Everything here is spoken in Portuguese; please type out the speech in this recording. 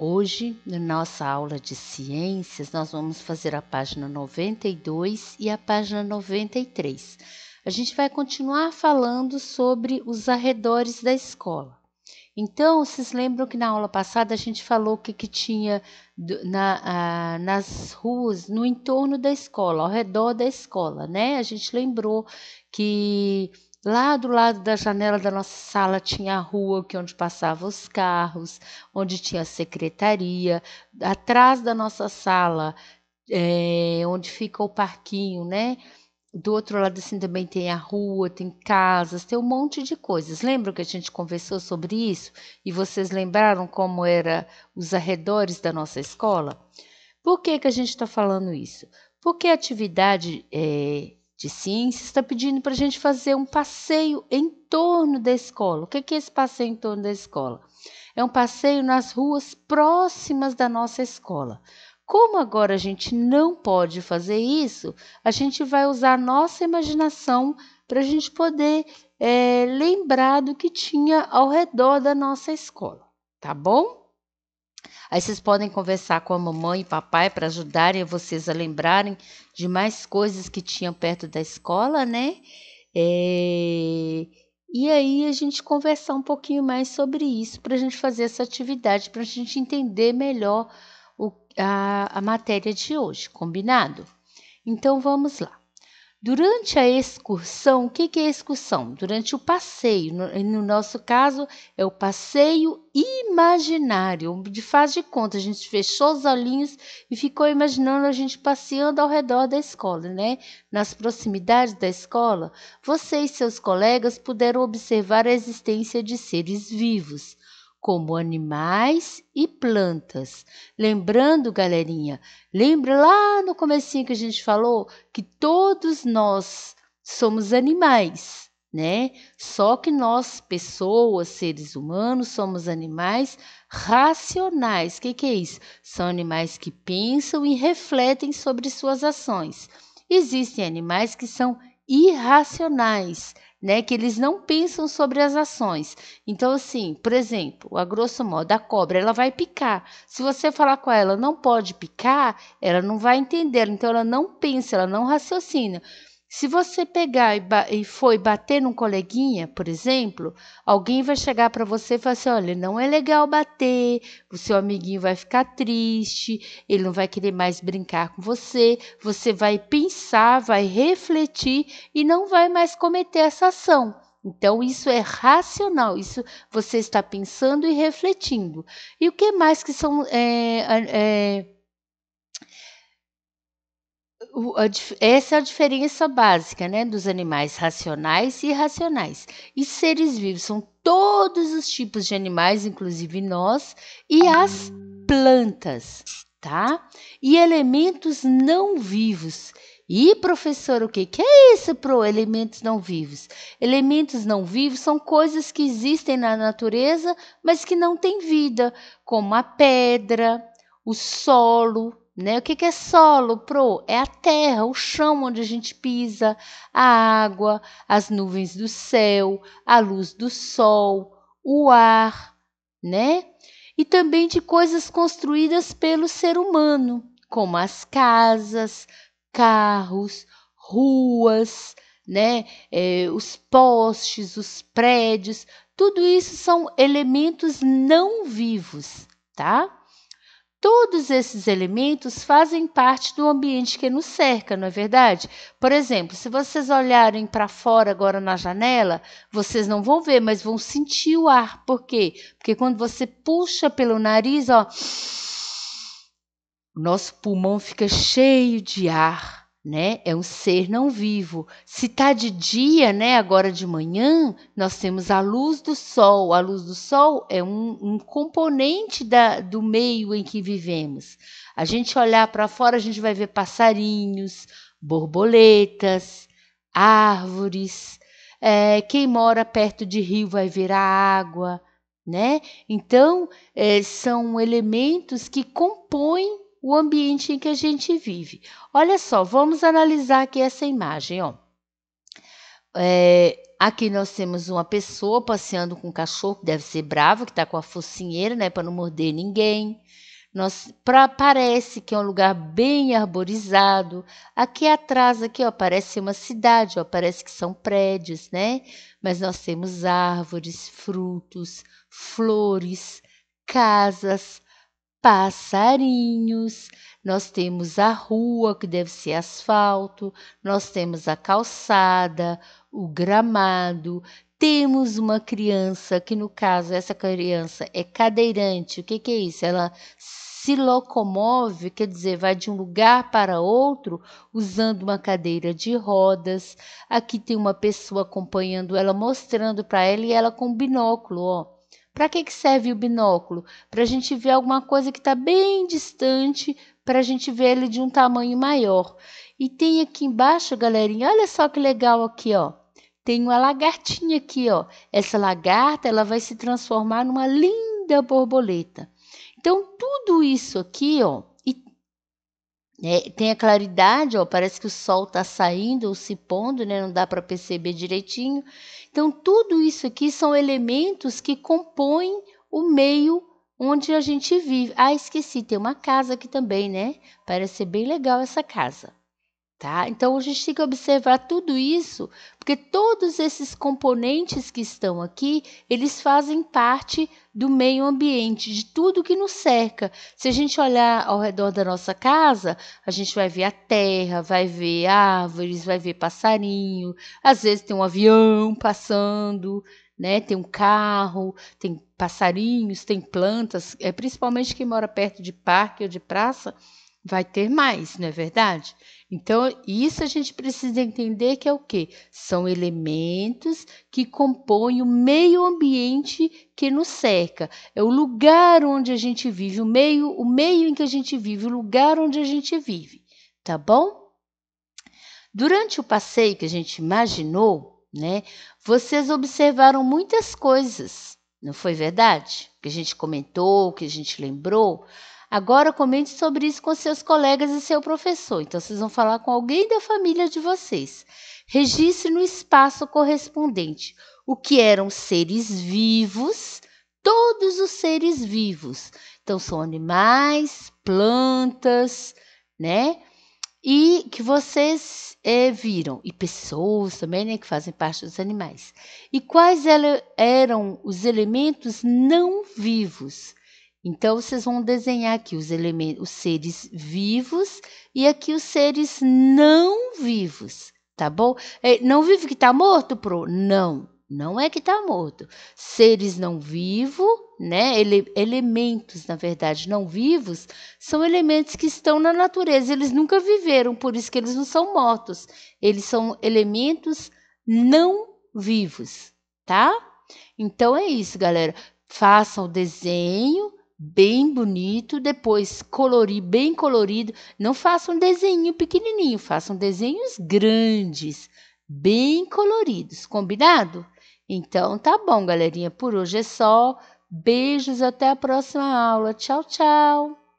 Hoje, na nossa aula de ciências, nós vamos fazer a página 92 e a página 93. A gente vai continuar falando sobre os arredores da escola. Então, vocês lembram que na aula passada a gente falou o que tinha nas ruas, no entorno da escola, ao redor da escola, né? A gente lembrou que lá do lado da janela da nossa sala tinha a rua onde passavam os carros, onde tinha a secretaria. Atrás da nossa sala, onde fica o parquinho, né? Do outro lado assim também tem a rua, tem casas, tem um monte de coisas. Lembram que a gente conversou sobre isso? E vocês lembraram como eram os arredores da nossa escola? Por que a gente está falando isso? Porque a atividade de ciências está pedindo para a gente fazer um passeio em torno da escola. O que é esse passeio em torno da escola? É um passeio nas ruas próximas da nossa escola. Como agora a gente não pode fazer isso, a gente vai usar a nossa imaginação para a gente poder lembrar do que tinha ao redor da nossa escola, tá bom? Aí vocês podem conversar com a mamãe e papai para ajudarem vocês a lembrarem de mais coisas que tinham perto da escola, né? E aí a gente conversar um pouquinho mais sobre isso para a gente fazer essa atividade, para a gente entender melhor a matéria de hoje, combinado? Então vamos lá. Durante a excursão, o que é excursão? Durante o passeio, no nosso caso é o passeio imaginário, de faz de conta, a gente fechou os olhinhos e ficou imaginando a gente passeando ao redor da escola, né? Nas proximidades da escola, você e seus colegas puderam observar a existência de seres vivos, como animais e plantas. Lembrando, galerinha, lembra lá no comecinho que a gente falou que todos nós somos animais, né? Só que nós, pessoas, seres humanos, somos animais racionais. O que é isso? São animais que pensam e refletem sobre suas ações. Existem animais que são irracionais, né, que eles não pensam sobre as ações. Então, assim, por exemplo, a grosso modo, a cobra, ela vai picar. Se você falar com ela, não pode picar, ela não vai entender. Então, ela não pensa, ela não raciocina. Se você pegar e for bater num coleguinha, por exemplo, alguém vai chegar para você e falar assim, olha, não é legal bater, o seu amiguinho vai ficar triste, ele não vai querer mais brincar com você, você vai pensar, vai refletir e não vai mais cometer essa ação. Então, isso é racional, isso você está pensando e refletindo. E o que mais que são... essa é a diferença básica, né, dos animais racionais e irracionais. E seres vivos são todos os tipos de animais, inclusive nós, e as plantas, tá? E elementos não vivos. E, professor, o que é isso, elementos não vivos? Elementos não vivos são coisas que existem na natureza, mas que não têm vida, como a pedra, o solo, né? O que é solo, É a terra, o chão onde a gente pisa, a água, as nuvens do céu, a luz do sol, o ar, né? E também de coisas construídas pelo ser humano, como as casas, carros, ruas, né? Os postes, os prédios, tudo isso são elementos não vivos, tá? Todos esses elementos fazem parte do ambiente que nos cerca, não é verdade? Por exemplo, se vocês olharem para fora agora na janela, vocês não vão ver, mas vão sentir o ar. Por quê? Porque quando você puxa pelo nariz, ó, o nosso pulmão fica cheio de ar, né? É um ser não vivo. Se está de dia, né? Agora de manhã, nós temos a luz do sol. A luz do sol é um componente do meio em que vivemos. A gente olhar para fora, a gente vai ver passarinhos, borboletas, árvores. Quem mora perto de rio vai ver a água, né? Então, são elementos que compõem o ambiente em que a gente vive. Olha só, vamos analisar aqui essa imagem, ó. Aqui nós temos uma pessoa passeando com um cachorro, que deve ser bravo, que está com a focinheira, né, para não morder ninguém. Parece que é um lugar bem arborizado. Aqui atrás, aqui, ó, parece ser uma cidade, ó, parece que são prédios, né? Mas nós temos árvores, frutos, flores, casas, passarinhos. Nós temos a rua, que deve ser asfalto. Nós temos a calçada, o gramado. Temos uma criança, que no caso essa criança é cadeirante. O que é isso? Ela se locomove, quer dizer, vai de um lugar para outro usando uma cadeira de rodas. Aqui tem uma pessoa acompanhando ela, mostrando para ela, e ela com binóculo, ó. Para que serve o binóculo? Para a gente ver alguma coisa que está bem distante, para a gente ver ele de um tamanho maior. E tem aqui embaixo, galerinha, olha só que legal aqui, ó. Tem uma lagartinha aqui, ó. Essa lagarta, ela vai se transformar numa linda borboleta. Então, tudo isso aqui, ó, tem a claridade, ó, parece que o sol está saindo ou se pondo, né? Não dá para perceber direitinho. Então, tudo isso aqui são elementos que compõem o meio onde a gente vive. Ah, esqueci, tem uma casa aqui também, né? Parece ser bem legal essa casa. Tá? Então, a gente tem que observar tudo isso, porque todos esses componentes que estão aqui, eles fazem parte do meio ambiente, de tudo que nos cerca. Se a gente olhar ao redor da nossa casa, a gente vai ver a terra, vai ver árvores, vai ver passarinho, às vezes tem um avião passando, né? Tem um carro, tem passarinhos, tem plantas, principalmente quem mora perto de parque ou de praça, vai ter mais, não é verdade? Então, isso a gente precisa entender que é o quê? São elementos que compõem o meio ambiente que nos cerca. É o lugar onde a gente vive, o meio em que a gente vive, o lugar onde a gente vive, tá bom? Durante o passeio que a gente imaginou, né, vocês observaram muitas coisas, não foi verdade? Que a gente comentou, que a gente lembrou. Agora comente sobre isso com seus colegas e seu professor. Então, vocês vão falar com alguém da família de vocês. Registre no espaço correspondente o que eram seres vivos, todos os seres vivos. Então, são animais, plantas, né? E que vocês viram, e pessoas também, né, que fazem parte dos animais. E quais eram os elementos não vivos? Então, vocês vão desenhar aqui os seres vivos e aqui os seres não vivos, tá bom? Não vivo que está morto, Pro? Não, não é que está morto. Seres não vivos, né? Elementos, na verdade, não vivos, são elementos que estão na natureza. Eles nunca viveram, por isso que eles não são mortos. Eles são elementos não vivos, tá? Então é isso, galera. Façam o desenho bem bonito, depois colorir bem colorido. Não façam um desenho pequenininho, façam desenhos grandes, bem coloridos, combinado? Então tá bom, galerinha, por hoje é só. Beijos, até a próxima aula. Tchau, tchau!